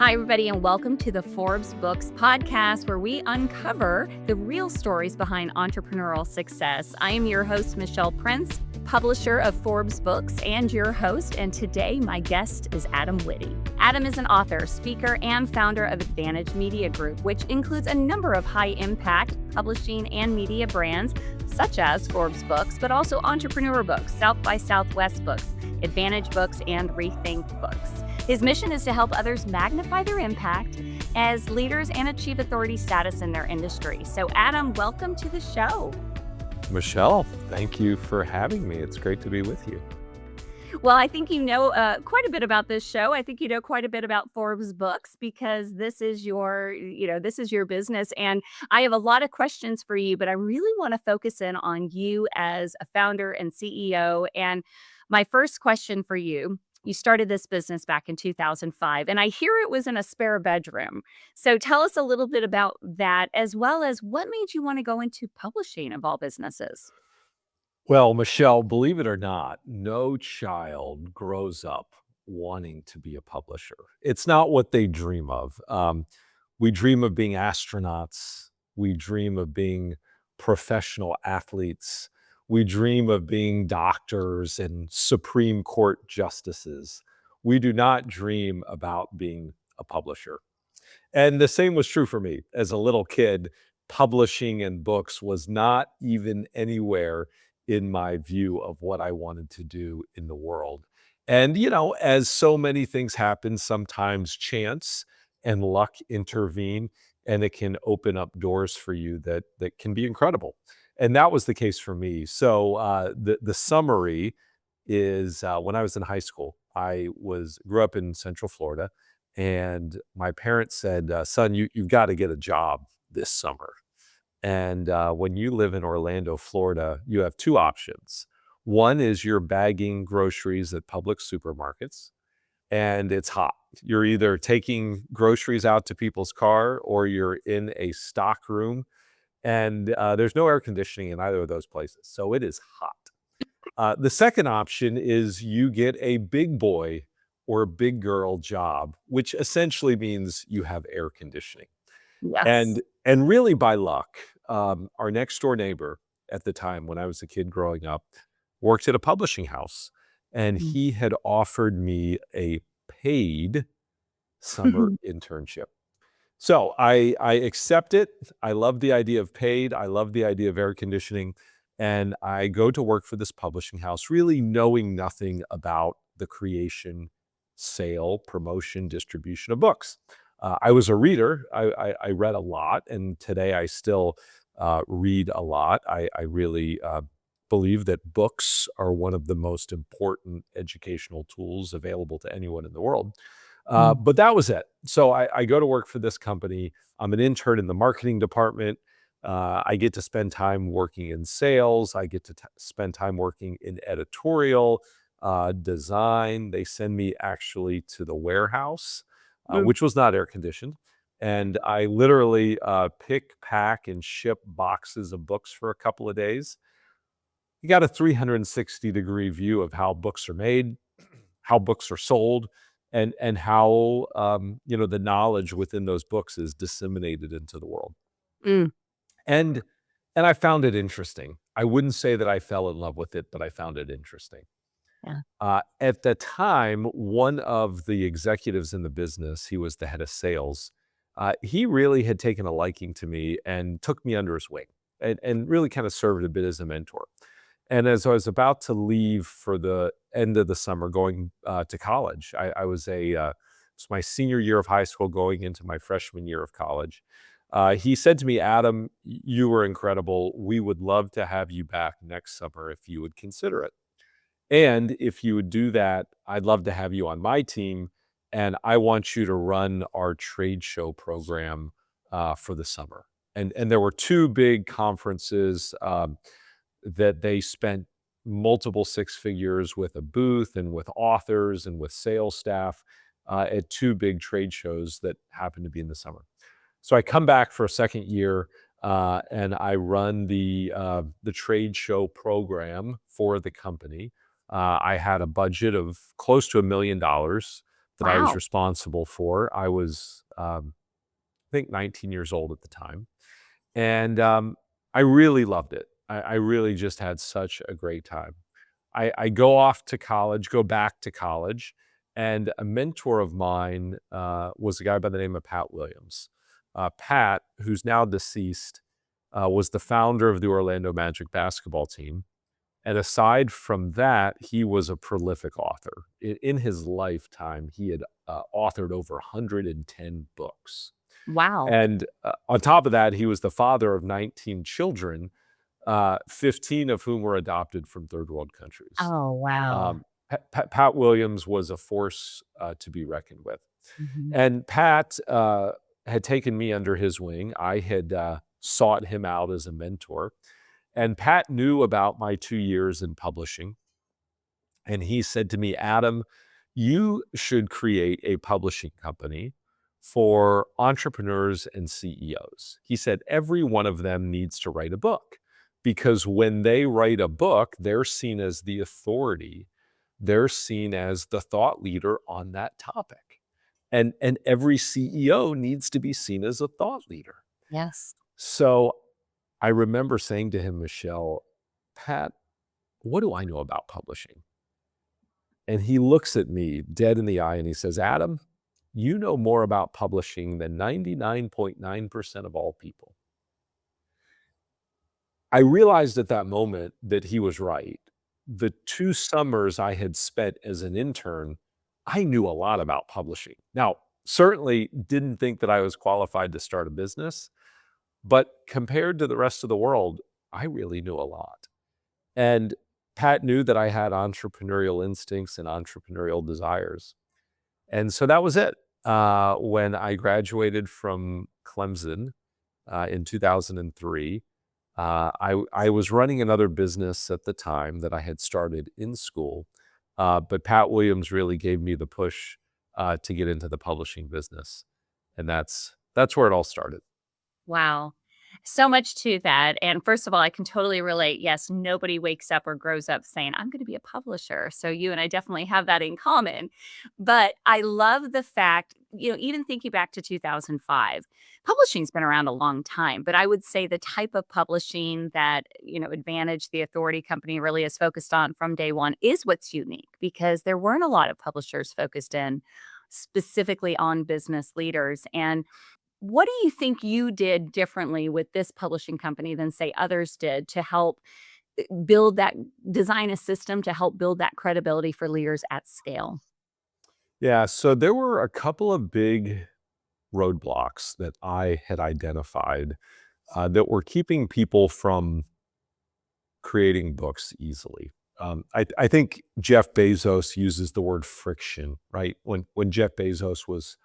Hi, everybody, and welcome to the Forbes Books podcast, where we uncover the real stories behind entrepreneurial success. I am your host, Michelle Prince, publisher of Forbes Books, and your host. And today, my guest is Adam Witty. Adam is an author, speaker, and founder of Advantage Media Group, which includes a number of high-impact publishing and media brands, such as Forbes Books, but also Entrepreneur Books, South by Southwest Books, Advantage Books, and Rethink Books. His mission is to help others magnify their impact as leaders and achieve authority status in their industry. So, Adam, welcome to the show. Michelle, thank you for having me. It's great to be with you. Well, I think you know quite a bit about this show. I think you know quite a bit about Forbes Books because this is your business. And I have a lot of questions for you, but I really want to focus in on you as a founder and CEO. And my first question for you. You started this business back in 2005, and I hear it was in a spare bedroom. So tell us a little bit about that, as well as what made you want to go into publishing of all businesses? Well, Michelle, believe it or not, no child grows up wanting to be a publisher. It's not what they dream of. We dream of being astronauts. We dream of being professional athletes. We dream of being doctors and Supreme Court justices. We do not dream about being a publisher. And the same was true for me. As a little kid, publishing and books was not even anywhere in my view of what I wanted to do in the world. And, as so many things happen, sometimes chance and luck intervene, and it can open up doors for you that can be incredible. And that was the case for me. So the summary is when I was in high school, I grew up in Central Florida, and my parents said, "Son, you've got to get a job this summer." And when you live in Orlando, Florida, you have two options. One is you're bagging groceries at public supermarkets, and it's hot. You're either taking groceries out to people's car or you're in a stock room, and there's no air conditioning in either of those places. So it is hot. The second option is you get a big boy or a big girl job, which essentially means you have air conditioning. Yes. And really by luck, our next door neighbor at the time when I was a kid growing up worked at a publishing house, and he had offered me a paid summer internship. So I accept it. I love the idea of paid. I love the idea of air conditioning. And I go to work for this publishing house, really knowing nothing about the creation, sale, promotion, distribution of books. I was a reader. I read a lot, and today I still read a lot. I really believe that books are one of the most important educational tools available to anyone in the world. But that was it. So I go to work for this company. I'm an intern in the marketing department. I get to spend time working in sales. I get to spend time working in editorial, design. They send me actually to the warehouse, Mm. which was not air conditioned. And I literally pick, pack, and ship boxes of books for a couple of days. You got a 360-degree view of how books are made, how books are sold, and how the knowledge within those books is disseminated into the world. Mm. And I found it interesting. I wouldn't say that I fell in love with it, but I found it interesting. Yeah. At the time, one of the executives in the business, he was the head of sales. He really had taken a liking to me and took me under his wing and really kind of served a bit as a mentor. And as I was about to leave for the end of the summer, going to college, it was my senior year of high school, going into my freshman year of college. He said to me, "Adam, you were incredible. We would love to have you back next summer if you would consider it. And if you would do that, I'd love to have you on my team. And I want you to run our trade show program for the summer." And there were two big conferences that they spent multiple six figures with a booth and with authors and with sales staff at two big trade shows that happened to be in the summer. So I come back for a second year and I run the trade show program for the company. I had a budget of close to $1 million. that I was Wow. responsible for. I was, I think, 19 years old at the time. And I really loved it. I really just had such a great time. I go off to college, go back to college, and a mentor of mine was a guy by the name of Pat Williams. Pat, who's now deceased, was the founder of the Orlando Magic basketball team. And aside from that, he was a prolific author. In his lifetime, he had authored over 110 books. Wow. And on top of that, he was the father of 19 children, 15 of whom were adopted from third world countries. Oh, wow. Pat Williams was a force to be reckoned with. Mhm. And Pat had taken me under his wing. I had sought him out as a mentor. And Pat knew about my 2 years in publishing. And he said to me, Adam, you should create a publishing company for entrepreneurs and CEOs. He said, every one of them needs to write a book because when they write a book, they're seen as the authority. They're seen as the thought leader on that topic. And every CEO needs to be seen as a thought leader. Yes. So I remember saying to him, Michelle, Pat, what do I know about publishing? And he looks at me dead in the eye and he says, Adam, you know more about publishing than 99.9% of all people. I realized at that moment that he was right. The 2 summers I had spent as an intern, I knew a lot about publishing. Now, certainly didn't think that I was qualified to start a business, but compared to the rest of the world, I really knew a lot. And Pat knew that I had entrepreneurial instincts and entrepreneurial desires. And so that was it. When I graduated from Clemson in 2003, I was running another business at the time that I had started in school. But Pat Williams really gave me the push to get into the publishing business. And that's where it all started. Wow. So much to that. And first of all, I can totally relate. Yes, nobody wakes up or grows up saying, I'm going to be a publisher. So you and I definitely have that in common. But I love the fact, even thinking back to 2005, publishing's been around a long time. But I would say the type of publishing that, Advantage, the authority company, really is focused on from day one is what's unique because there weren't a lot of publishers focused in specifically on business leaders. And what do you think you did differently with this publishing company than, say, others did to help build that design a system to help build that credibility for leaders at scale? Yeah, so there were a couple of big roadblocks that I had identified that were keeping people from creating books easily. I think Jeff Bezos uses the word friction, right? When Jeff Bezos was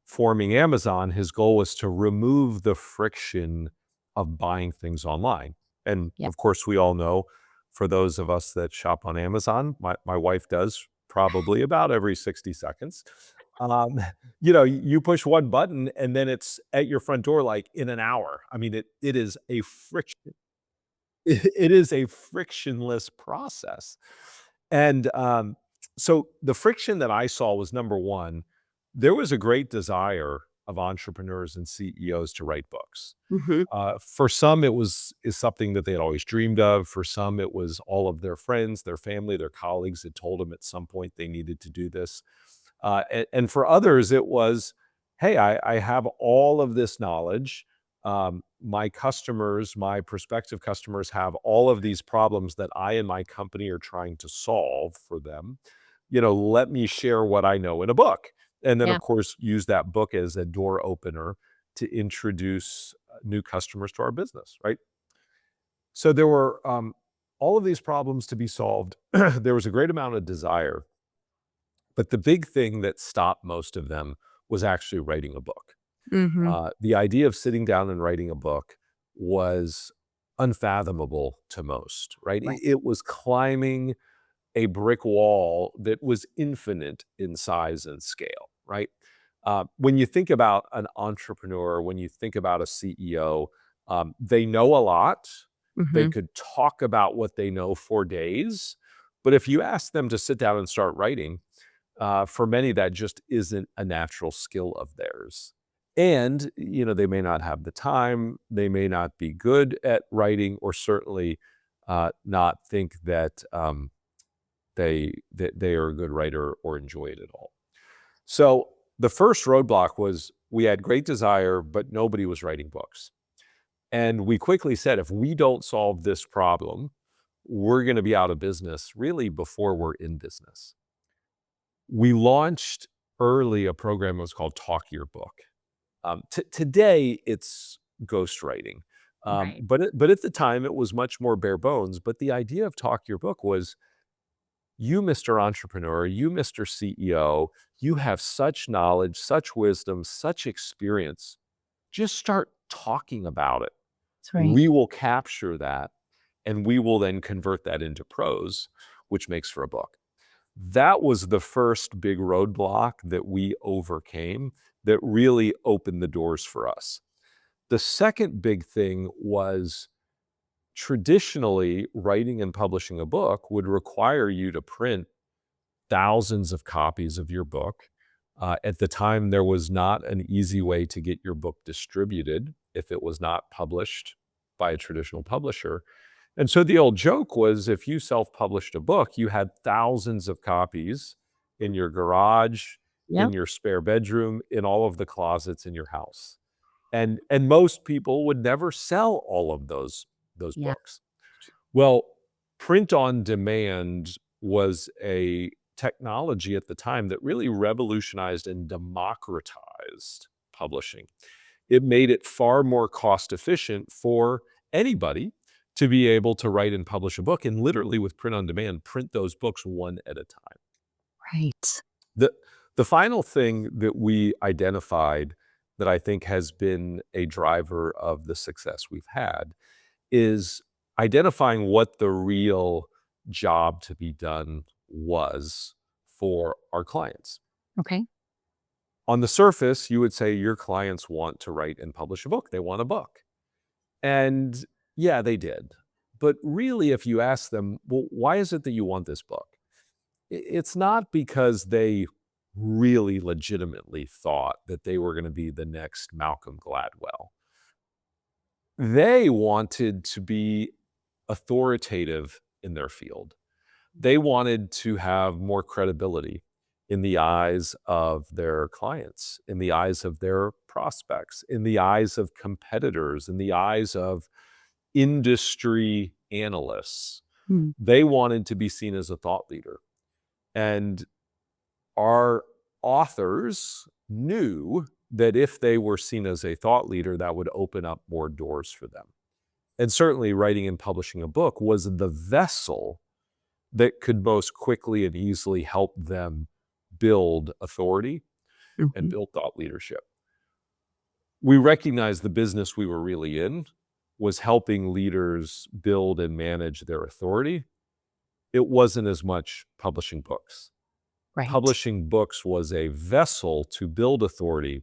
forming Amazon, his goal was to remove the friction of buying things online. And Yep. of course, we all know, for those of us that shop on Amazon, my wife does probably about every 60 seconds. Um, you push one button and then it's at your front door like in an hour. I mean, it is a friction. It is a frictionless process. And so the friction that I saw was number one, there was a great desire of entrepreneurs and CEOs to write books. Mhm. For some, is something that they had always dreamed of. For some, it was all of their friends, their family, their colleagues had told them at some point they needed to do this. And for others, it was, hey, I have all of this knowledge. My customers, my prospective customers have all of these problems that I and my company are trying to solve for them. Let me share what I know in a book. And then, Yeah. of course, use that book as a door opener to introduce new customers to our business, right? So there were all of these problems to be solved. There was a great amount of desire. But the big thing that stopped most of them was actually writing a book. Mhm. The idea of sitting down and writing a book was unfathomable to most, right? Right. It was climbing a brick wall that was infinite in size and scale, right? When you think about an entrepreneur, when you think about a CEO, they know a lot. They Mhm. could talk about what they know for days. But if you ask them to sit down and start writing, For many, that just isn't a natural skill of theirs. And, they may not have the time, they may not be good at writing, or certainly not think that they are a good writer or enjoy it at all. So the first roadblock was we had great desire, but nobody was writing books. And we quickly said, if we don't solve this problem, we're going to be out of business really before we're in business. We launched early a program that was called Talk Your Book. Today, it's ghostwriting. Right. But at the time, it was much more bare bones. But the idea of Talk Your Book was, you, Mr. Entrepreneur, you, Mr. CEO, you have such knowledge, such wisdom, such experience. Just start talking about it. That's right. We will capture that, and we will then convert that into prose, which makes for a book. That was the first big roadblock that we overcame that really opened the doors for us. The second big thing was, traditionally, writing and publishing a book would require you to print thousands of copies of your book. At the time, there was not an easy way to get your book distributed if it was not published by a traditional publisher. And so the old joke was, if you self-published a book, you had thousands of copies in your garage, in Yep. your spare bedroom, in all of the closets in your house. And most people would never sell all of those Yeah. books. Well, print on demand was a technology at the time that really revolutionized and democratized publishing. It made it far more cost efficient for anybody to be able to write and publish a book, and literally, with print on demand, print those books one at a time. Right. The final thing that we identified that I think has been a driver of the success we've had is identifying what the real job to be done was for our clients. Okay. On the surface, you would say your clients want to write and publish a book. They want a book. And yeah, they did. But really, if you ask them, well, why is it that you want this book? It's not because they really legitimately thought that they were going to be the next Malcolm Gladwell. They wanted to be authoritative in their field. They wanted to have more credibility in the eyes of their clients, in the eyes of their prospects, in the eyes of competitors, in the eyes of industry analysts. Hmm. They wanted to be seen as a thought leader. And our authors knew that if they were seen as a thought leader, that would open up more doors for them. And certainly, writing and publishing a book was the vessel that could most quickly and easily help them build authority and build thought leadership. We recognized the business we were really in was helping leaders build and manage their authority. It wasn't as much publishing books. Right. Publishing books was a vessel to build authority,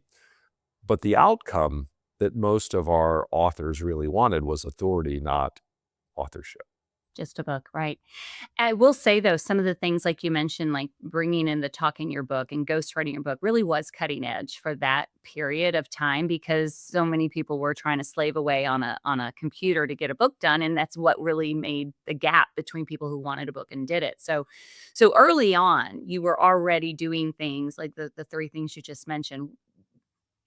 but the outcome that most of our authors really wanted was authority, not authorship. Just a book, right. I will say, though, some of the things like you mentioned, like bringing in the talking your book and ghostwriting your book really was cutting edge for that period of time, because so many people were trying to slave away on a computer to get a book done, and that's what really made the gap between people who wanted a book and did it. So early on, you were already doing things like the three things you just mentioned,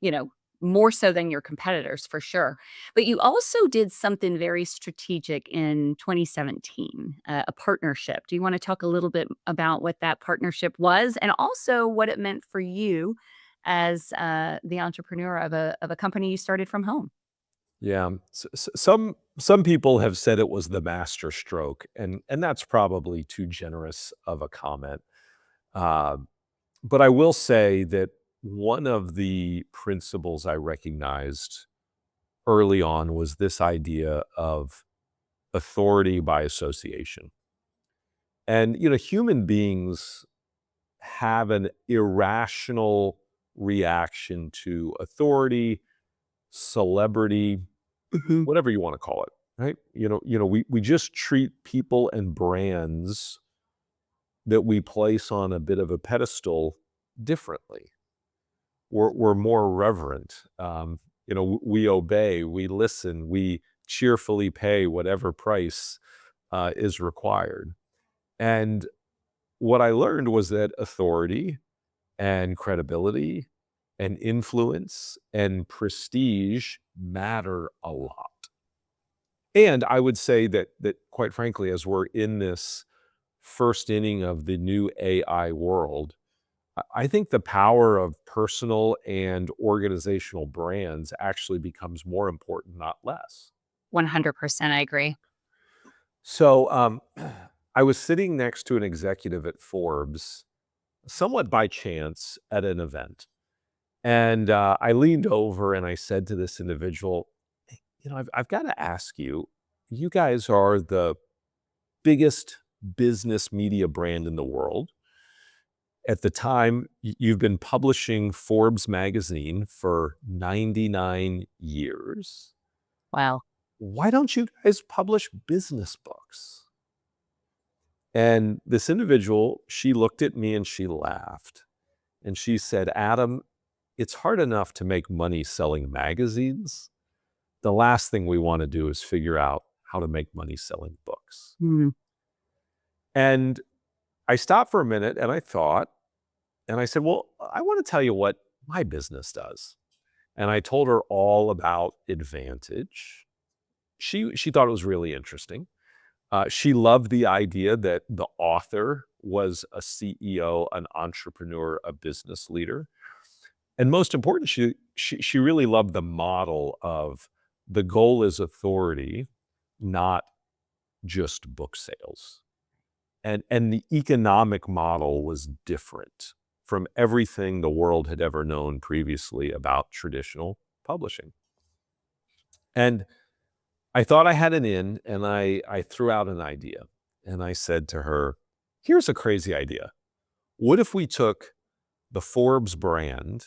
you know, more so than your competitors for sure. But you also did something very strategic in 2017, a partnership. Do you want to talk a little bit about what that partnership was, and also what it meant for you as the entrepreneur of a company you started from home? Yeah. Some people have said it was the master stroke, and that's probably too generous of a comment. Uh, but I will say that one of the principles I recognized early on was this idea of authority by association. And, human beings have an irrational reaction to authority, celebrity, whatever you want to call it, right? We just treat people and brands that we place on a bit of a pedestal differently. We're more reverent. We obey, we listen, we cheerfully pay whatever price is required. And what I learned was that authority and credibility and influence and prestige matter a lot. And I would say that quite frankly, as we're in this first inning of the new AI world, I think the power of personal and organizational brands actually becomes more important, not less. 100%, I agree. So I was sitting next to an executive at Forbes, somewhat by chance at an event. And I leaned over and I said to this individual, "Hey, I've got to ask you, you guys are the biggest business media brand in the world. At the time, you've been publishing Forbes magazine for 99 years. Wow. Why don't you guys publish business books?" And this individual, she looked at me and she laughed. And she said, "Adam, it's hard enough to make money selling magazines. The last thing we want to do is figure out how to make money selling books." Mm. And I stopped for a minute and I thought, and I said, "Well, I want to tell you what my business does." And I told her all about Advantage. She thought it was really interesting. She loved the idea that the author was a CEO, an entrepreneur, a business leader. And most important, she really loved the model of the goal is authority, not just book sales. And the economic model was different from everything the world had ever known previously about traditional publishing. And I thought I had an in, and I threw out an idea. And I said to her, "Here's a crazy idea. What if we took the Forbes brand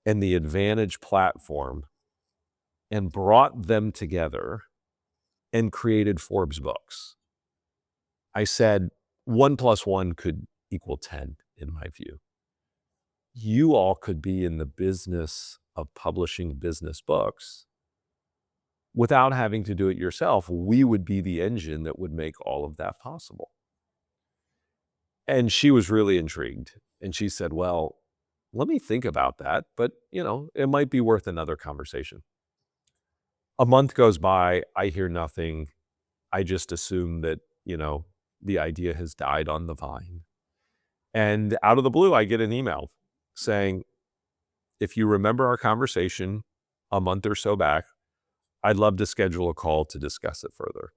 and the Advantage platform and brought them together and created Forbes Books?" I said, 1 plus 1 could equal 10, in my view. You all could be in the business of publishing business books without having to do it yourself. We would be the engine that would make all of that possible. And she was really intrigued. And she said, "Well, let me think about that, but it might be worth another conversation." A month goes by, I hear nothing. I just assume that, the idea has died on the vine. And out of the blue, I get an email saying, "If you remember our conversation a month or so back, I'd love to schedule a call to discuss it further."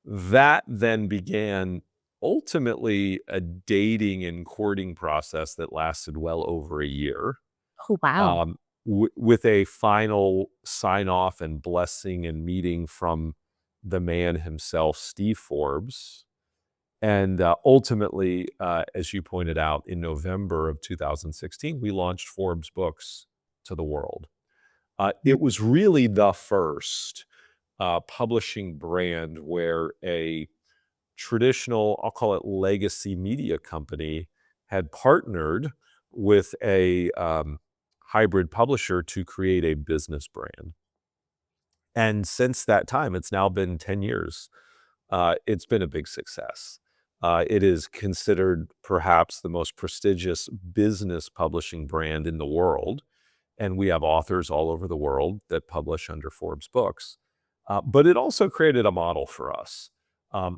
That then began ultimately a dating and courting process that lasted well over a year, Oh, wow. with a final sign off and blessing and meeting from the man himself, Steve Forbes. And ultimately, as you pointed out, in November of 2016, we launched Forbes Books to the world. It was really the first publishing brand where a traditional, I'll call it legacy media company, had partnered with a hybrid publisher to create a business brand. And since that time, it's now been 10 years. It's been a big success. It is considered perhaps the most prestigious business publishing brand in the world. And we have authors all over the world that publish under Forbes Books. But it also created a model for us.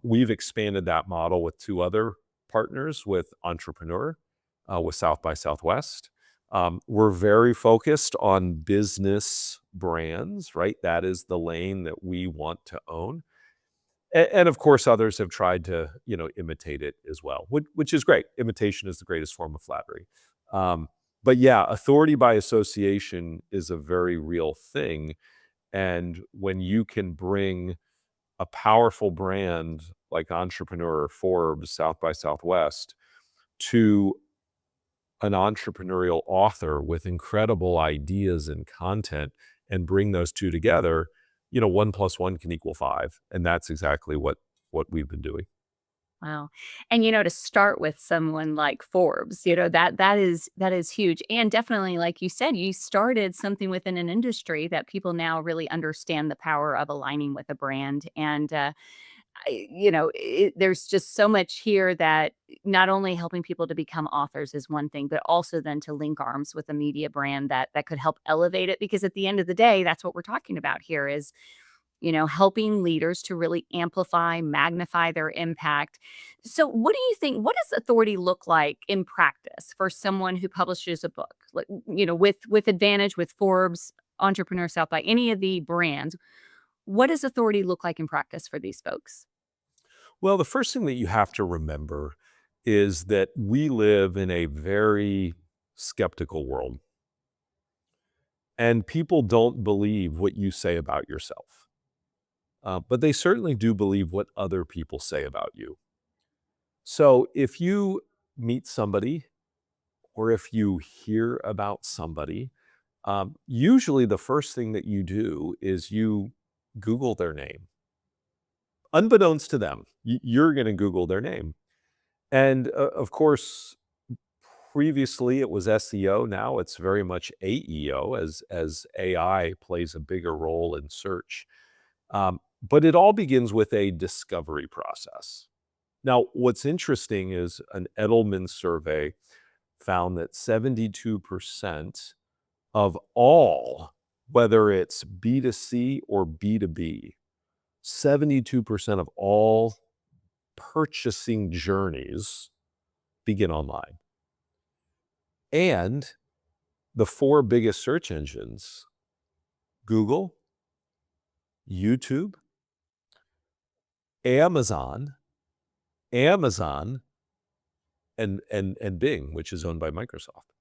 We've expanded that model with 2 other partners, with Entrepreneur, with South by Southwest. We're very focused on business brands, right? That is the lane that we want to own. And of course, others have tried to, imitate it as well, which is great. Imitation is the greatest form of flattery. But yeah, authority by association is a very real thing. And when you can bring a powerful brand like Entrepreneur, Forbes, South by Southwest to an entrepreneurial author with incredible ideas and content and bring those 2 together, 1 plus 1 can equal 5. And that's exactly what we've been doing. Wow. And to start with someone like Forbes, that is huge. And definitely, like you said, you started something within an industry that people now really understand the power of aligning with a brand. And there's just so much here that not only helping people to become authors is one thing, but also then to link arms with a media brand that could help elevate it. Because at the end of the day, that's what we're talking about here is helping leaders to really amplify, magnify their impact. So, what do you think? What does authority look like in practice for someone who publishes a book, like, with Advantage, with Forbes, Entrepreneur South by any of the brands? What does authority look like in practice for these folks? Well, the first thing that you have to remember is that we live in a very skeptical world, and people don't believe what you say about yourself. But they certainly do believe what other people say about you. So if you meet somebody or if you hear about somebody, usually the first thing that you do is you Google their name. Unbeknownst to them, you're going to Google their name. And of course, previously it was SEO. Now it's very much AEO as AI plays a bigger role in search. But it all begins with a discovery process. Now, what's interesting is an Edelman survey found that 72% of all, whether it's B2C or B2B, 72% of all purchasing journeys begin online. And the four biggest search engines, Google, YouTube, Amazon, and Bing, which is owned by Microsoft.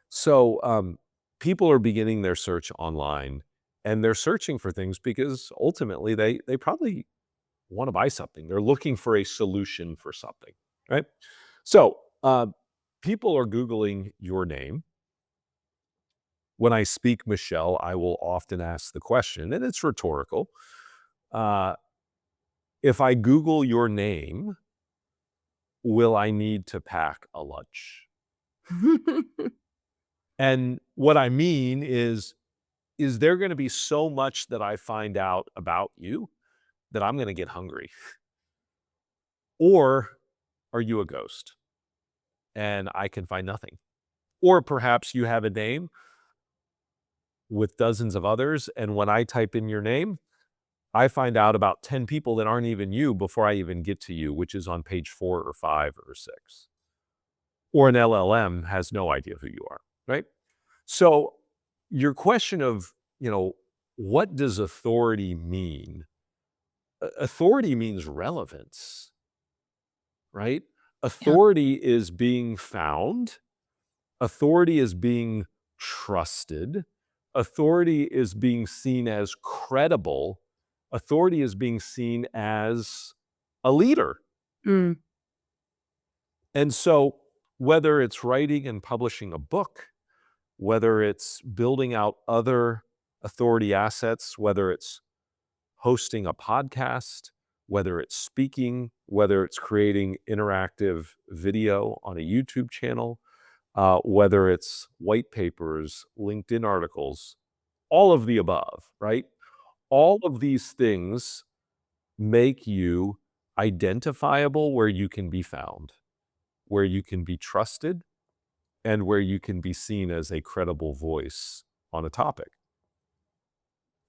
So people are beginning their search online, and they're searching for things because ultimately they probably want to buy something. They're looking for a solution for something, right? So people are Googling your name. When I speak, Michelle, I will often ask the question, and it's rhetorical. If I Google your name, will I need to pack a lunch? And what I mean is there going to be so much that I find out about you that I'm going to get hungry? Or are you a ghost and I can find nothing? Or perhaps you have a name with dozens of others, and when I type in your name, I find out about 10 people that aren't even you before I even get to you, which is on page 4 or 5 or 6. Or an LLM has no idea who you are, right? So your question of, what does authority mean? Authority means relevance, right? Yeah. Authority is being found. Authority is being trusted. Authority is being seen as credible. Authority is being seen as a leader. Mm, And so whether it's writing and publishing a book, whether it's building out other authority assets, whether it's hosting a podcast, whether it's speaking, whether it's creating interactive video on a YouTube channel, whether it's white papers, LinkedIn articles, all of the above, right? All of these things make you identifiable where you can be found, where you can be trusted, and where you can be seen as a credible voice on a topic.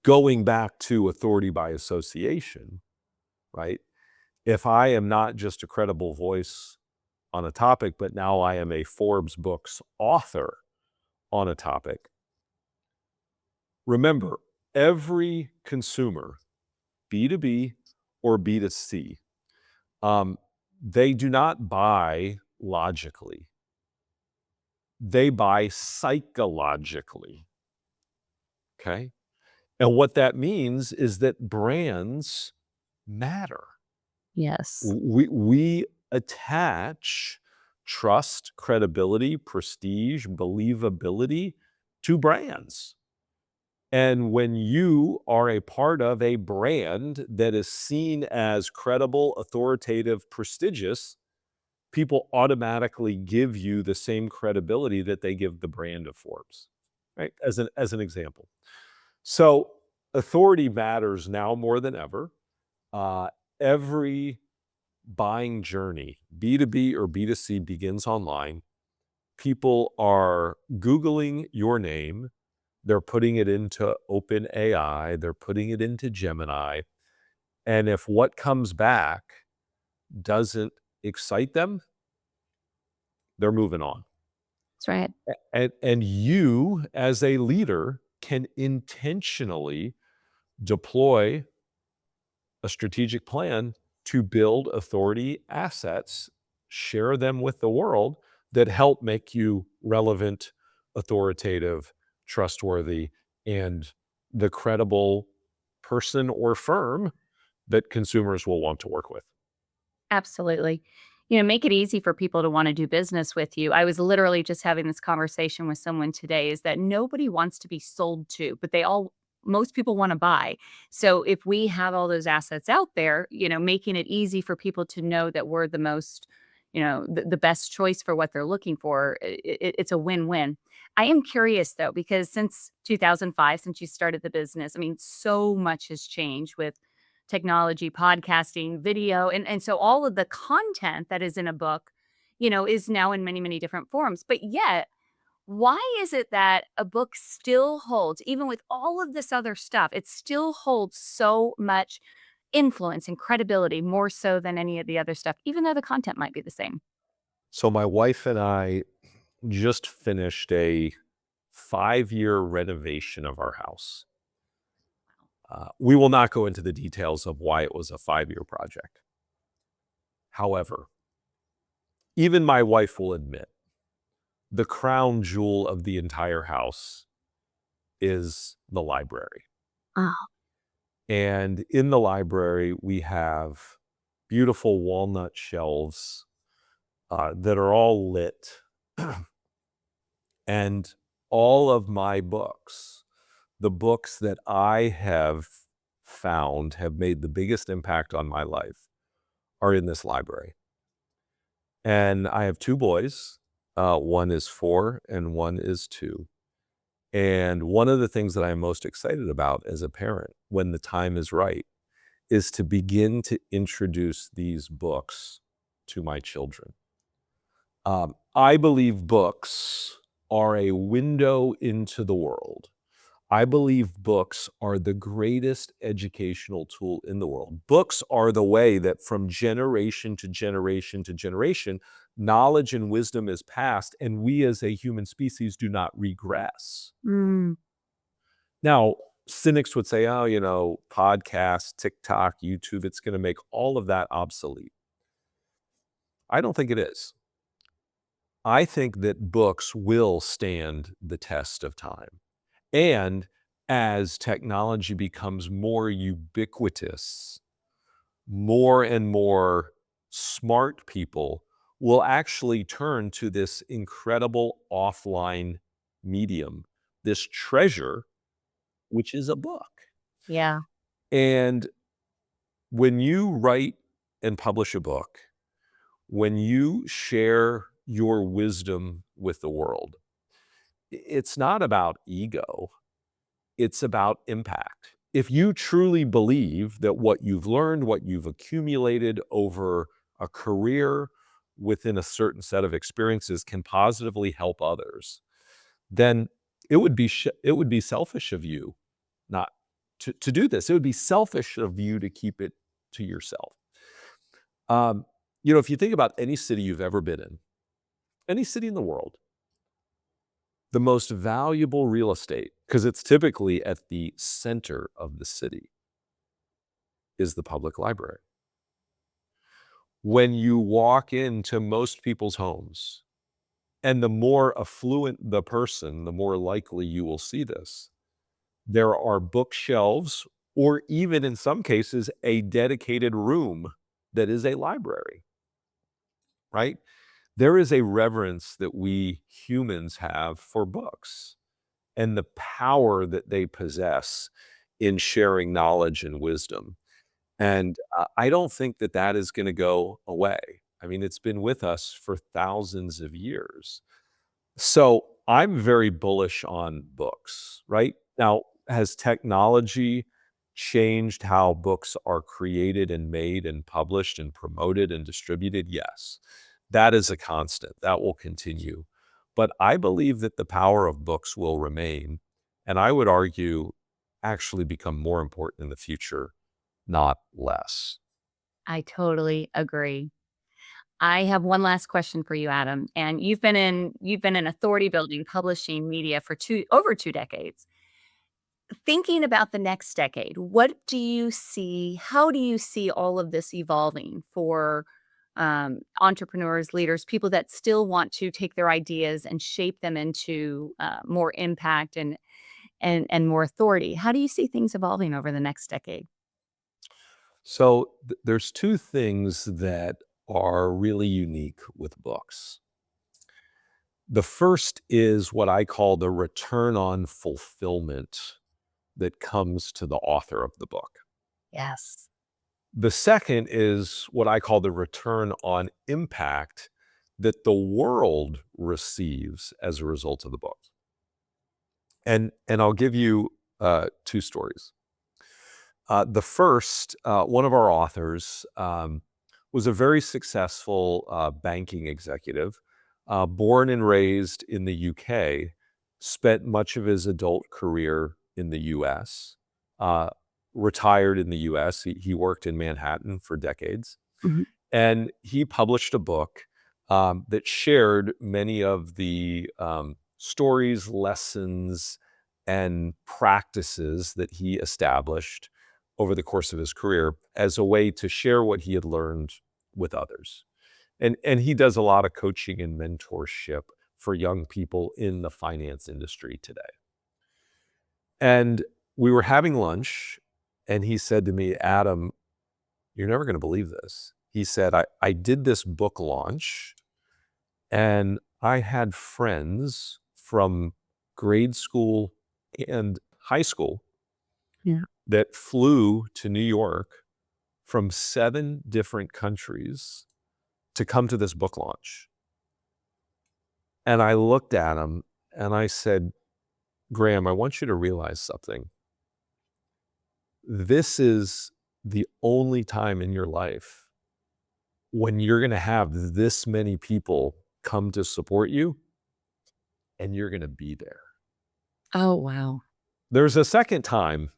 Going back to authority by association, right? If I am not just a credible voice on a topic, but now I am a Forbes Books author on a topic, remember, every consumer, B2B or B2C, they do not buy logically. They buy psychologically, okay? And what that means is that brands matter. yes. We attach trust, credibility, prestige, believability to brands. And when you are a part of a brand that is seen as credible, authoritative, prestigious, people automatically give you the same credibility that they give the brand of Forbes, right? As an example. So authority matters now more than ever. Every buying journey, B2B or B2C, begins online. People are Googling your name. They're putting it into OpenAI. They're putting it into Gemini. And if what comes back doesn't excite them, they're moving on. That's right. And you, as a leader, can intentionally deploy a strategic plan to build authority assets, share them with the world that help make you relevant, authoritative, trustworthy, and the credible person or firm that consumers will want to work with. Absolutely. Make it easy for people to want to do business with you. I was literally just having this conversation with someone today is that nobody wants to be sold to, but most people want to buy. So if we have all those assets out there, making it easy for people to know that we're the most, the best choice for what they're looking for, it's a win-win. I am curious though, because since 2005, since you started the business, I mean, so much has changed with technology, podcasting, video, and so all of the content that is in a book, is now in many, many different forms. But yet, why is it that a book still holds, even with all of this other stuff, it still holds so much influence and credibility more so than any of the other stuff, even though the content might be the same? So my wife and I just finished a 5-year renovation of our house. We will not go into the details of why it was a 5-year project. However, even my wife will admit the crown jewel of the entire house is the library. Oh, And in the library, we have beautiful walnut shelves that are all lit. And all of my books, the books that I have found have made the biggest impact on my life, are in this library. And I have 2 boys. One is 4 and one is 2. And one of the things that I'm most excited about as a parent, when the time is right, is to begin to introduce these books to my children. I believe books are a window into the world. I believe books are the greatest educational tool in the world. Books are the way that from generation to generation to generation, knowledge and wisdom is passed, and we as a human species do not regress. mm, Now, cynics would say, oh, podcasts, TikTok, YouTube, it's going to make all of that obsolete. I don't think it is. I think that books will stand the test of time. And as technology becomes more ubiquitous, more and more smart people will actually turn to this incredible offline medium, this treasure, which is a book. yeah. And when you write and publish a book, when you share your wisdom with the world, it's not about ego. It's about impact. If you truly believe that what you've learned, what you've accumulated over a career within a certain set of experiences can positively help others, then it would be selfish of you not to do this. It would be selfish of you to keep it to yourself. If you think about any city you've ever been in, any city in the world, the most valuable real estate, because it's typically at the center of the city, is the public library. When you walk into most people's homes, and the more affluent the person, the more likely you will see this, there are bookshelves, or even in some cases, a dedicated room that is a library, right? There is a reverence that we humans have for books. and the power that they possess in sharing knowledge and wisdom. And I don't think that that is going to go away. I mean, it's been with us for thousands of years. So I'm very bullish on books, right? Now, has technology changed how books are created and made and published and promoted and distributed? Yes. That is a constant. That will continue. But I believe that the power of books will remain. And I would argue actually become more important in the future, not less. I totally agree. I have one last question for you, Adam. And you've been in authority building, publishing media for over 2 decades. Thinking about the next decade, what do you see? How do you see all of this evolving for entrepreneurs, leaders, people that still want to take their ideas and shape them into more impact and more authority? How do you see things evolving over the next decade? So there's two things that are really unique with books. The first is what I call the return on fulfillment that comes to the author of the book. Yes. The second is what I call the return on impact that the world receives as a result of the book. And I'll give you two stories. The first, one of our authors was a very successful banking executive, born and raised in the UK, spent much of his adult career in the US, uh, retired in the US. He worked in Manhattan for decades. Mhm. And he published a book that shared many of the stories, lessons, and practices that he established over the course of his career as a way to share what he had learned with others. And he does a lot of coaching and mentorship for young people in the finance industry today. And we were having lunch, and he said to me, Adam, you're never going to believe this. He said, I did this book launch, and I had friends from grade school and high school Yeah. that flew to New York from 7 different countries to come to this book launch. And I looked at him and I said, Graham, I want you to realize something. This is the only time in your life when you're going to have this many people come to support you, and you're going to be there. Oh, wow. There's a second time,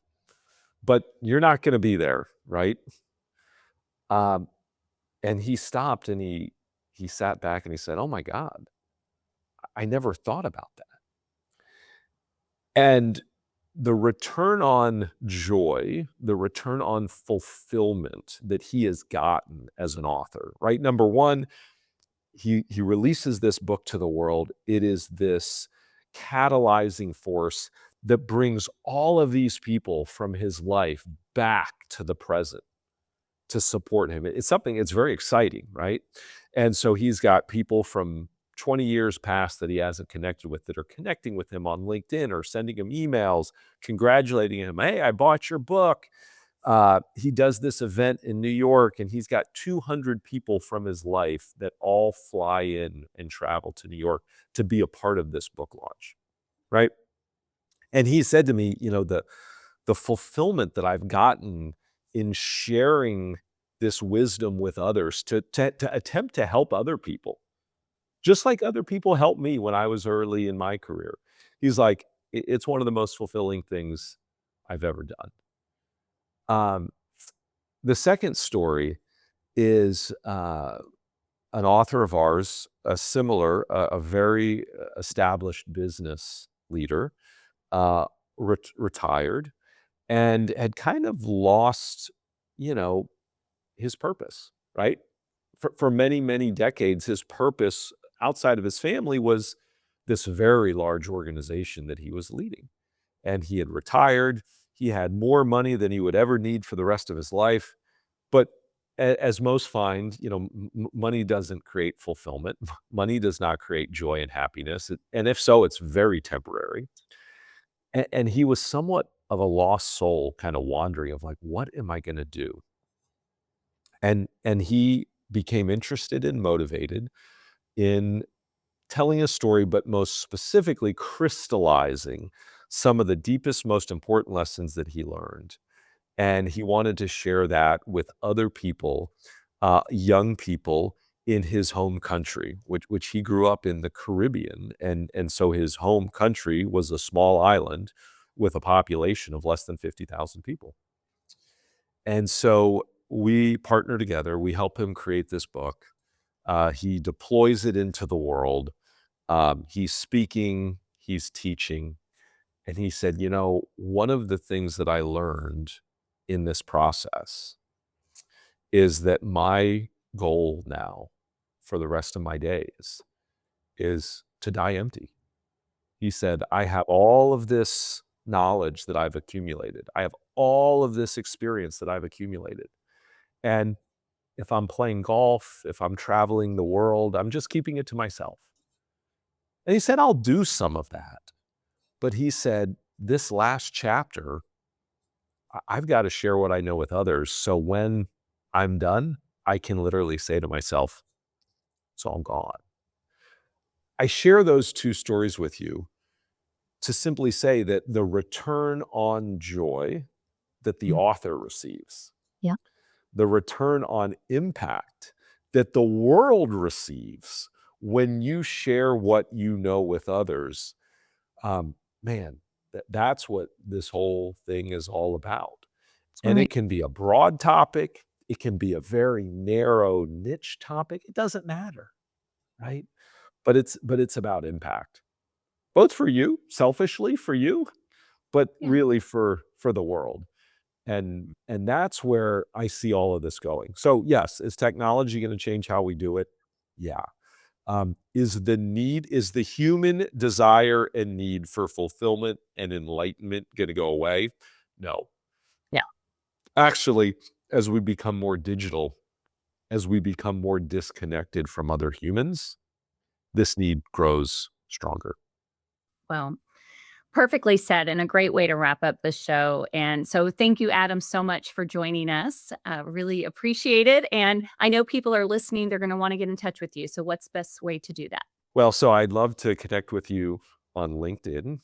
but you're not going to be there, right? Um, and he stopped and he sat back and he said, "Oh my God, I never thought about that." And the return on joy, the return on fulfillment that he has gotten as an author, right? Number one, he releases this book to the world. It is this catalyzing force that brings all of these people from his life back to the present to support him. It's something, it's very exciting, right? And so he's got people from 20 years past that he hasn't connected with that are connecting with him on LinkedIn or sending him emails, congratulating him. Hey, I bought your book. He does this event in New York, and he's got 200 people from his life that all fly in and travel to New York to be a part of this book launch, right? And he said to me, the fulfillment that I've gotten in sharing this wisdom with others to attempt to help other people, just like other people helped me when I was early in my career. He's like, it's one of the most fulfilling things I've ever done. The second story is an author of ours, a very established business leader, uh, retired, and had kind of lost, his purpose, right? For many, many decades, his purpose outside of his family was this very large organization that he was leading. And he had retired. He had more money than he would ever need for the rest of his life. But as most find, money doesn't create fulfillment. Money does not create joy and happiness. And if so, it's very temporary. And he was somewhat of a lost soul, kind of wandering of like, what am I going to do? And he became interested and motivated in telling a story, but most specifically crystallizing some of the deepest, most important lessons that he learned. And he wanted to share that with other people, young people in his home country, which he grew up in the Caribbean. And so his home country was a small island with a population of less than 50,000 people. And so we partner together. We help him create this book. He deploys it into the world. He's speaking, he's teaching. And he said, one of the things that I learned in this process is that my goal now for the rest of my days is to die empty. He said, I have all of this knowledge that I've accumulated. I have all of this experience that I've accumulated. And if I'm playing golf, if I'm traveling the world, I'm just keeping it to myself. And he said, I'll do some of that. But he said, this last chapter, I've got to share what I know with others. So when I'm done, I can literally say to myself, it's all gone. I share those two stories with you to simply say that the return on joy that the author receives, Yeah. the return on impact that the world receives when you share what you know with others, man, that's what this whole thing is all about. And right. it can be a broad topic. It can be a very narrow niche topic. It doesn't matter, right? But it's about impact, both for you, selfishly for you, but Yeah. really for the world. And that's where I see all of this going. So yes, is technology going to change how we do it? Yeah. Is the human desire and need for fulfillment and enlightenment going to go away? No. Yeah. Actually, as we become more digital, as we become more disconnected from other humans, this need grows stronger. Well, perfectly said, and a great way to wrap up the show. And so, thank you, Adam, so much for joining us. Really appreciate it. And I know people are listening; they're going to want to get in touch with you. So, what's the best way to do that? Well, so I'd love to connect with you on LinkedIn,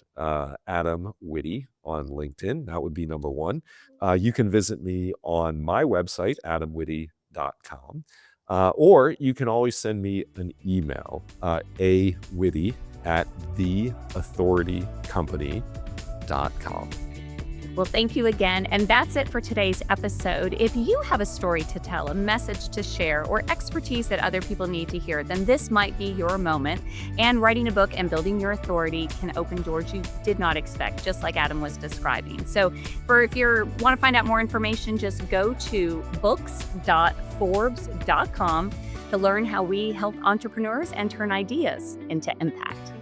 Adam Witty on LinkedIn. That would be number one. You can visit me on my website, adamwitty.com, or you can always send me an email, awitty@theauthoritycompany.com. Well, thank you again. And that's it for today's episode. If you have a story to tell, a message to share, or expertise that other people need to hear, then this might be your moment. And writing a book and building your authority can open doors you did not expect, just like Adam was describing. So if you want to find out more information, just go to books.forbes.com to learn how we help entrepreneurs and turn ideas into impact.